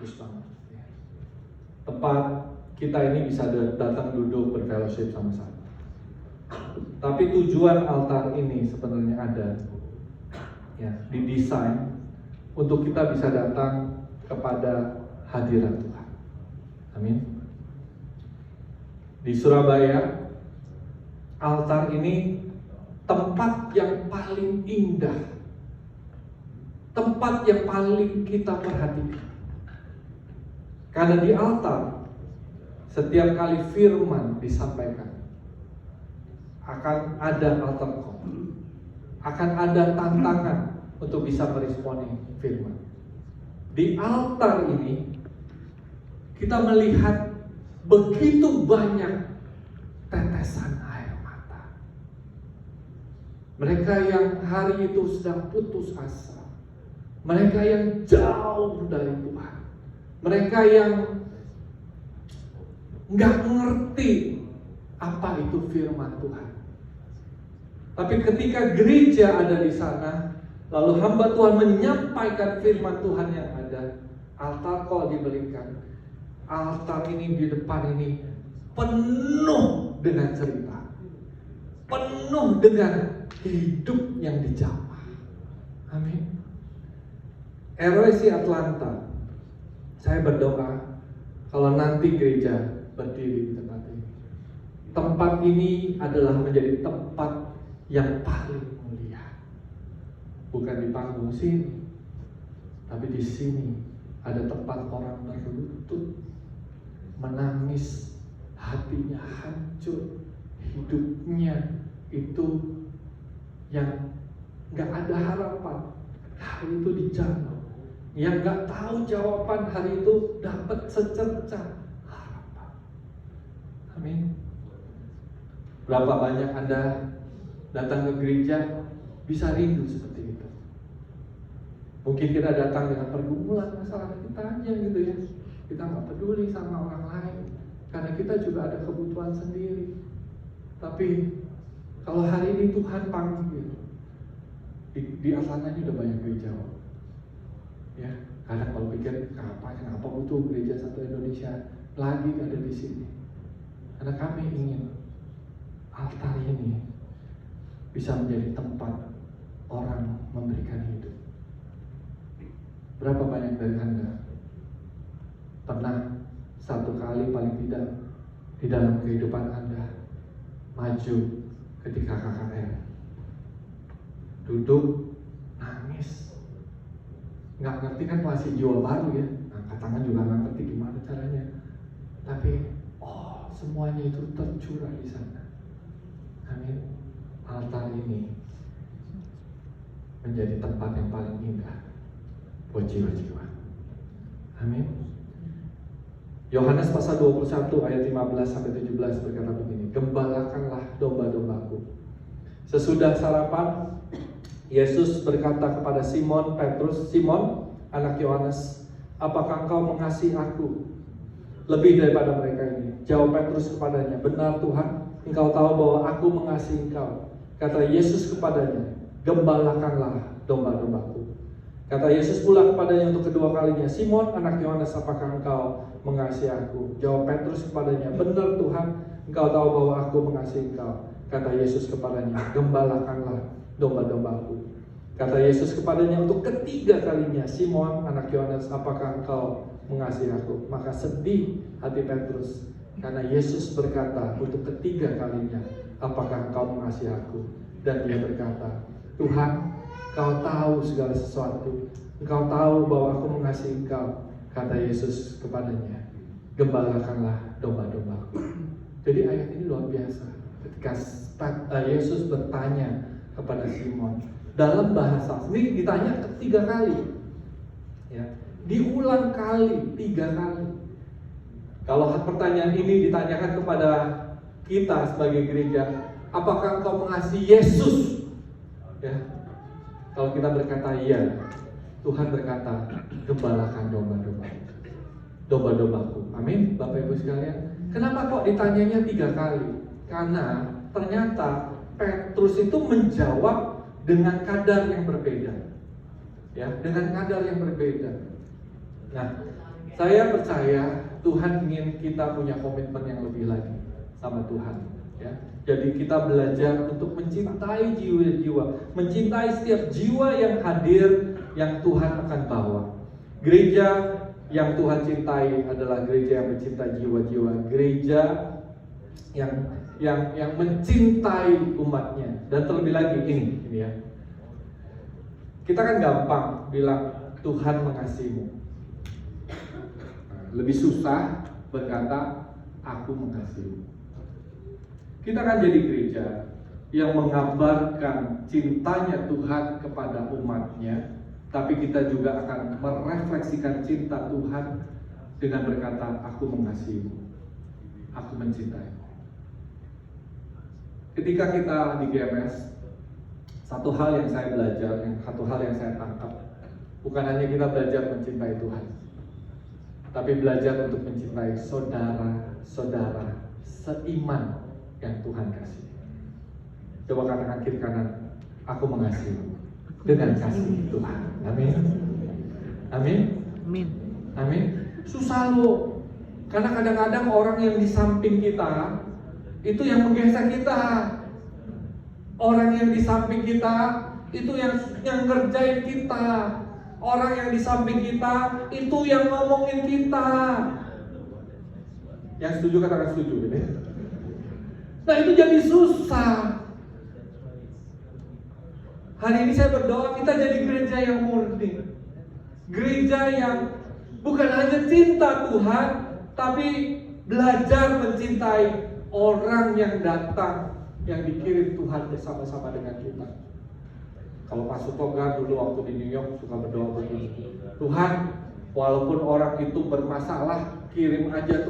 bagus banget. Tempat kita ini bisa datang duduk berfellowship sama-sama. Tapi tujuan altar ini sebenarnya ada, ya, didesain untuk kita bisa datang kepada hadirat Tuhan. Amin. Di Surabaya, altar ini tempat yang paling indah, tempat yang paling kita perhatikan. Karena di altar, setiap kali firman disampaikan, akan ada altar call, akan ada tantangan untuk bisa meresponi firman. Di altar ini, kita melihat begitu banyak tetesan air mata. Mereka yang hari itu sedang putus asa, mereka yang jauh dari Tuhan, mereka yang nggak ngerti apa itu firman Tuhan. Tapi ketika gereja ada di sana, lalu hamba Tuhan menyampaikan firman Tuhan yang ada, altar call diberikan. Altar ini di depan ini penuh dengan cerita, penuh dengan hidup yang dijamah. Amin. RWC Atlanta, saya berdoa kalau nanti gereja berdiri di tempat ini, tempat ini adalah menjadi tempat yang paling mulia. Bukan di panggung sini, tapi di sini ada tempat orang berlutut, menangis, hatinya hancur, hidupnya itu yang gak ada harapan, hari itu dijamah. Yang gak tahu jawaban hari itu dapat secercah harapan. Amin. Berapa banyak Anda datang ke gereja bisa rindu seperti itu? Mungkin kita datang dengan pergumulan masalah kita aja gitu ya. Kita gak peduli sama orang lain karena kita juga ada kebutuhan sendiri. Tapi kalau hari ini Tuhan panggil, di Atlanta ini udah banyak gereja, ya. Karena kalau pikir kenapa butuh gereja satu Indonesia lagi ada di sini? Karena kami ingin altar ini bisa menjadi tempat orang memberikan hidup. Berapa banyak dari Anda pernah satu kali paling tidak di dalam kehidupan Anda maju ketika KKR, duduk, nangis, nggak ngerti kan masih jiwa baru ya, angkat tangan juga nggak ngerti gimana caranya, tapi semuanya itu tercurah di sana. Amin. Altar ini menjadi tempat yang paling indah buat jiwa-jiwa. Amin. Yohanes pasal 21 ayat 15-17 berkata begini, gembalakanlah domba-dombaku. Sesudah sarapan, Yesus berkata kepada Simon Petrus, Simon, anak Yohanes, apakah engkau mengasihi aku lebih daripada mereka ini? Jawab Petrus kepadanya, benar Tuhan, engkau tahu bahwa aku mengasihi engkau. Kata Yesus kepadanya, gembalakanlah domba-dombaku. Kata Yesus pula kepadanya untuk kedua kalinya, Simon anak Yohanes, apakah engkau mengasihi aku? Jawab Petrus kepadanya, benar Tuhan, engkau tahu bahwa aku mengasihi engkau. Kata Yesus kepadanya, gembalakanlah domba-dombaku. Kata Yesus kepadanya untuk ketiga kalinya, Simon anak Yohanes, apakah engkau mengasihi aku? Maka sedih hati Petrus, karena Yesus berkata untuk ketiga kalinya, apakah engkau mengasihi aku? Dan dia berkata, Tuhan, Engkau tahu segala sesuatu, Engkau tahu bahwa aku mengasihi Engkau. Kata Yesus kepadanya, gembalakanlah domba-dombaku. Jadi ayat ini luar biasa. Ketika Yesus bertanya kepada Simon dalam bahasa, ini ditanya ketiga kali, ya, diulang kali 3 kali. Kalau pertanyaan ini ditanyakan kepada kita sebagai gereja, apakah engkau mengasihi Yesus? Ya, kalau kita berkata iya, Tuhan berkata, gembalakan domba-dombaku. Amin, Bapak Ibu sekalian. Kenapa kok ditanyanya 3 kali? Karena ternyata Petrus itu menjawab dengan kadar yang berbeda, ya, dengan kadar yang berbeda. Nah, Saya percaya Tuhan ingin kita punya komitmen yang lebih lagi sama Tuhan, ya. Jadi kita belajar untuk mencintai jiwa-jiwa, mencintai setiap jiwa yang hadir yang Tuhan akan bawa. Gereja yang Tuhan cintai adalah gereja yang mencintai jiwa-jiwa, gereja yang mencintai umatnya. Dan terlebih lagi ini ya. Kita kan gampang bilang Tuhan mengasihimu. Lebih susah berkata aku mengasihimu. Kita akan jadi gereja yang mengabarkan cintanya Tuhan kepada umatnya, tapi kita juga akan merefleksikan cinta Tuhan dengan berkata aku mengasihimu, aku mencintaimu. Ketika kita di GMS, satu hal yang saya belajar, satu hal yang saya tangkap, bukan hanya kita belajar mencintai Tuhan, tapi belajar untuk mencintai saudara-saudara seiman yang Tuhan kasih. Coba katakan kiri kanan, aku mengasihi dengan kasih Tuhan. Amin. Amin. Amin. Amin. Susah loh, karena kadang-kadang orang yang di samping kita itu yang menggeser kita. Orang yang di samping kita itu yang ngerjain kita. Orang yang di samping kita itu yang ngomongin kita. Yang setuju katakan setuju, gitu ya. Nah itu jadi susah. Hari ini saya berdoa kita jadi gereja yang murni, gereja yang bukan hanya cinta Tuhan, tapi belajar mencintai orang yang datang, yang dikirim Tuhan bersama-sama dengan kita. Kalau Pak Sutogar dulu waktu di New York suka berdoa begini, Tuhan, walaupun orang itu bermasalah, kirim aja Tuhan